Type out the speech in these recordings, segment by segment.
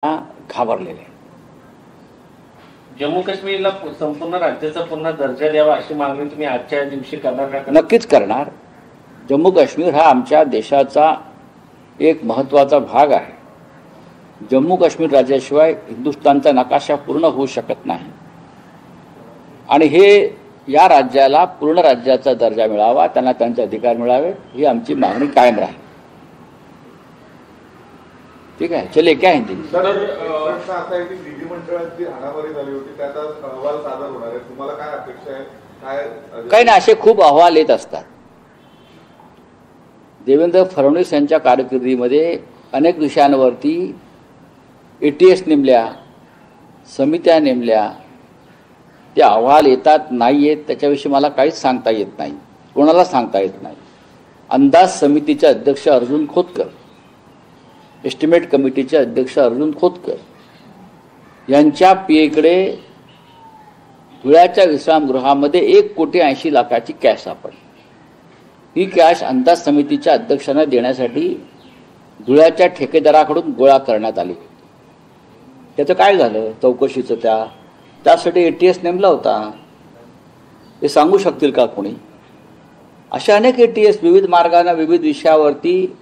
घाबरलेले. जम्मू काश्मीरला संपूर्ण राज्याचा पुन्हा दर्जा द्यावा अशी मागणी तुम्ही आजच्या दिवशी करणार का? नक्कीच करणार. जम्मू काश्मीर हा आमच्या देशाचा एक महत्त्वाचा भाग आहे. जम्मू काश्मीर राज्याशिवाय हिंदुस्थानचा नकाशा पूर्ण होऊ शकत नाही आणि हे या राज्याला पूर्ण राज्याचा दर्जा मिळावा, त्यांना त्यांचे अधिकार मिळावे, ही आमची मागणी कायम राहील. ठीक आहे. चलिए, क्या हिंदी सर, प्रश्न असा आहे की विधिमंडळात जी हाणामारी झाली होती त्याचा अहवाल सादर होणार आहे, तुम्हाला काय अपेक्षा आहे? काही नाही, असे खूप अहवाल येत असतात. देवेंद्र फडणवीस यांच्या कारकिर्दीमध्ये अनेक विषयांवरती ATS नेमल्या, समित्या नेमल्या, ते अहवाल येतात नाही येत त्याच्याविषयी मला काहीच सांगता येत नाही, कोणाला सांगता येत नाही. अंदाज समितीचे अध्यक्ष अर्जुन खोतकर, एस्टिमेट कमिटीचे अध्यक्ष अर्जुन खोतकर यांच्या PA कडे धुळ्याच्या विश्रामगृहामध्ये 1,80,00,000ची कॅश सापडली. ही कॅश अंदाज समितीच्या अध्यक्षांना देण्यासाठी धुळ्याच्या ठेकेदाराकडून गोळा करण्यात आली. त्याचं काय झालं चौकशीचं? त्यासाठी ATS नेमला होता, हे सांगू शकतील का कोणी? अशा अनेक ATS विविध मार्गाने विविध विषयावरती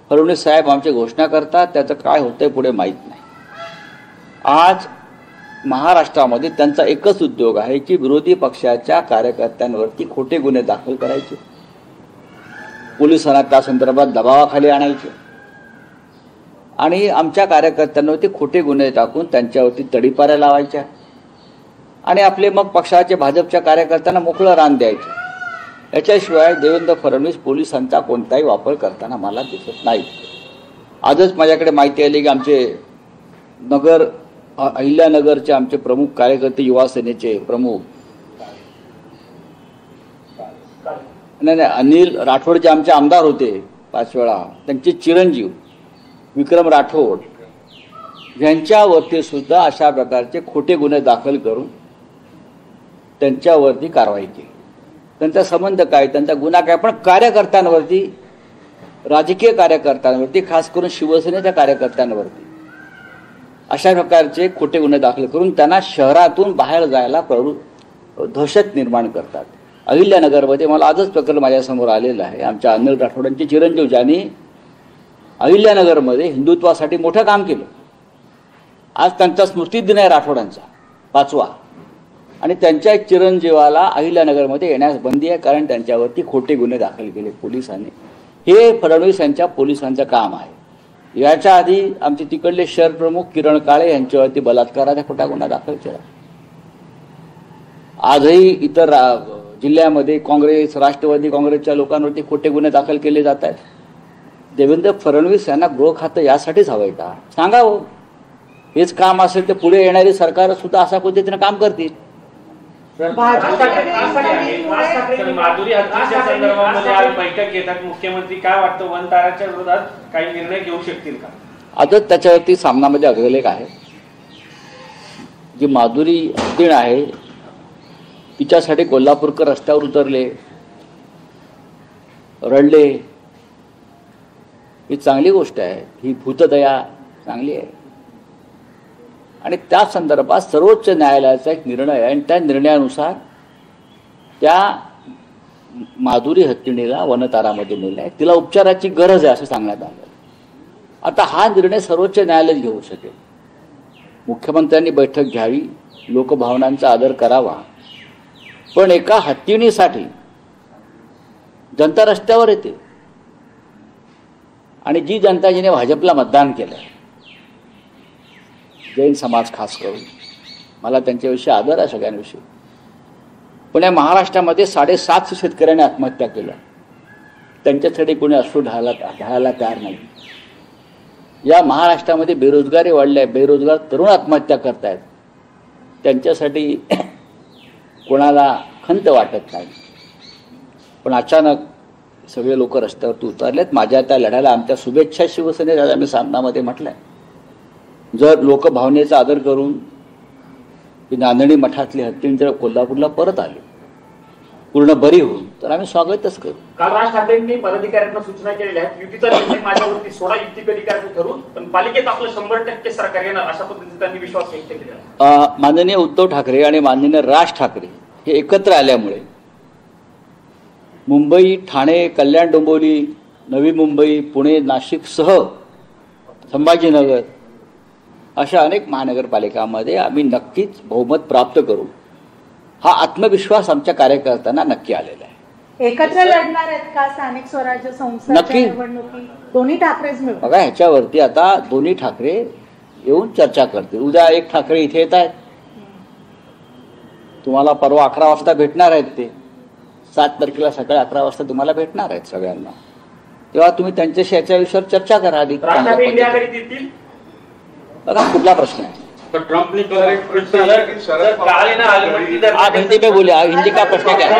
फडणवीस साहेब आमची घोषणा करतात, त्याचं काय होतंय पुढे माहीत नाही. आज महाराष्ट्रामध्ये त्यांचा एकच उद्योग आहे की विरोधी पक्षाच्या कार्यकर्त्यांवरती खोटे गुन्हे दाखल करायचे, पोलिसांना त्या संदर्भात दबावाखाली आणायचे आणि आमच्या कार्यकर्त्यांवरती खोटे गुन्हे टाकून त्यांच्यावरती तडीपाऱ्या लावायच्या आणि आपले मग पक्षाचे भाजपच्या कार्यकर्त्यांना मोकळं रान द्यायचं. याच्याशिवाय देवेंद्र फडणवीस पोलिसांचा कोणताही वापर करताना मला दिसत नाही. आजच माझ्याकडे माहिती आली की आमचे अहिल्यानगरचे आमचे प्रमुख कार्यकर्ते, युवा सेनेचे प्रमुख, नाही अनिल राठोड जे आमचे आमदार होते 5 वेळा, त्यांचे चिरंजीव विक्रम राठोड यांच्यावरती सुद्धा अशा प्रकारचे खोटे गुन्हे दाखल करून त्यांच्यावरती कारवाई केली. त्यांचा संबंध काय, त्यांचा गुन्हा काय? पण कार्यकर्त्यांवरती, राजकीय कार्यकर्त्यांवरती, खास करून शिवसेनेच्या कार्यकर्त्यांवरती अशा प्रकारचे खोटे गुन्हे दाखल करून त्यांना शहरातून बाहेर जायला दहशत निर्माण करतात. अहिल्यानगरमध्ये मला आजच प्रकरण माझ्यासमोर आलेलं आहे. आमच्या अनिल राठोडांचे चिरंजीव ज्यांनी अहिल्यानगरमध्ये हिंदुत्वासाठी मोठं काम केलं. आज त्यांचा स्मृतिदिन आहे राठोडांचा 5वा, आणि त्यांच्या चिरंजीवाला अहिल्यानगरमध्ये येण्यास बंदी आहे कारण त्यांच्यावरती खोटे गुन्हे दाखल केले पोलिसांनी. हे फडणवीस यांच्या पोलिसांचं काम आहे. याच्या आधी आमचे तिकडले शहर प्रमुख किरण काळे यांच्यावरती बलात्काराचा खोटा गुन्हा दाखल केला. आजही इतर जिल्ह्यामध्ये काँग्रेस, राष्ट्रवादी काँग्रेसच्या लोकांवरती खोटे गुन्हे दाखल केले जात आहेत. देवेंद्र फडणवीस यांना गृह खातं यासाठीच हवंय का? सांगावं. हेच काम असेल तर पुढे येणारी सरकार सुद्धा अशा पद्धतीने काम करतील. माधुरी हत्येच्या संदर्भामध्ये आज बैठक घेतात मुख्यमंत्री. काय वाटतं, वनताराच्या विरोधात काही निर्णय घेऊ शकतील का? आजच त्याच्यावरती सामनामध्ये अग्रलेख आहे. जी माधुरी हत्तीण आहे तिच्यासाठी कोल्हापूरकर रस्त्यावर उतरले, रडले. ही चांगली गोष्ट आहे, ही भूतदया चांगली आहे आणि त्या संदर्भात सर्वोच्च न्यायालयाचा एक निर्णय आहे आणि त्या निर्णयानुसार त्या माधुरी हत्तीणीला वनतारामध्ये नेलं आहे. तिला उपचाराची गरज आहे असं सांगण्यात आलं. आता हा निर्णय सर्वोच्च न्यायालय घेऊ शकेल. मुख्यमंत्र्यांनी बैठक घ्यावी, लोकभावनांचा आदर करावा, पण एका हत्तीणीसाठी जनता रस्त्यावर येते आणि जी जनता जिने भाजपला मतदान केलं, जैन समाज खास करून, मला त्यांच्याविषयी आदर आहे सगळ्यांविषयी, पण या महाराष्ट्रामध्ये 750 शेतकऱ्यांनी आत्महत्या केल्या. त्यांच्यासाठी कोणी अश्रू ढाळायला तयार नाही. या महाराष्ट्रामध्ये बेरोजगारी वाढली आहे, बेरोजगार तरुण आत्महत्या करतायत, त्यांच्यासाठी कोणाला खंत वाटत नाही. पण अचानक सगळे लोक रस्त्यावरती उतरलेत. माझ्या त्या लढ्याला आमच्या शुभेच्छा शिवसेनेला आम्ही सामनामध्ये म्हटलंय. जर लोकभावनेचा आदर करून नांदणी मठातली हत्तीण जर कोल्हापूरला परत आली पूर्ण बरी होईल तर आम्ही स्वागतच करू. काल राज ठाकरेंनी पदाधिकाऱ्यांना सूचना केलेल्या आहेत, युतीचा निर्णय माझ्यावरती सोडा, युती कधी करायचं ठरवून, पण पालिकेत आपलं 100% सरकार येणार अशा पद्धतीने त्यांनी विश्वास व्यक्त केला. माननीय उद्धव ठाकरे आणि माननीय राज ठाकरे हे एकत्र आल्यामुळे मुंबई, ठाणे, कल्याण, डोंबिवली, नवी मुंबई, पुणे, नाशिकसह संभाजीनगर अशा अनेक महानगरपालिकांमध्ये आम्ही नक्कीच बहुमत प्राप्त करू, हा आत्मविश्वास आमच्या कार्यकर्त्यांना नक्की आलेला आहे. एकत्र लढणार आहेत का स्थानिक स्वराज्य संस्थांच्या नक्की. निवडणुकी दोन्ही ठाकरेच मिळून? बघा, ह्याच्यावरती आता दोन्ही ठाकरे येऊन चर्चा करतील. उद्या एक ठाकरे इथे येत आहेत, तुम्हाला परवा 11 वाजता भेटणार आहेत. ते 7 तारखेला सकाळी 11 वाजता तुम्हाला भेटणार आहेत सगळ्यांना. तेव्हा तुम्ही त्यांच्याशी याच्या विषयावर चर्चा करा आधी. राज ठाकरे इंडिया आघाडीत येतील? बघा, कुठला प्रश्न आहे? तो ट्रम्प ने काल है ना आलमट्टी आप हिंदी में बोले, हिंदी का प्रश्न क्या है?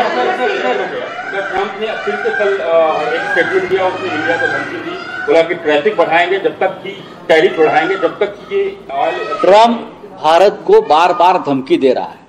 ट्रम्प ने फिर से कल एक स्टेटमेंट दिया, उसने इंडिया को धमकी दी, बोला कि ट्रैफिक बढ़ाएंगे जब तक कि टैरिफ बढ़ाएंगे जब तक कि ये ट्रम्प भारत को बार बार धमकी दे रहा है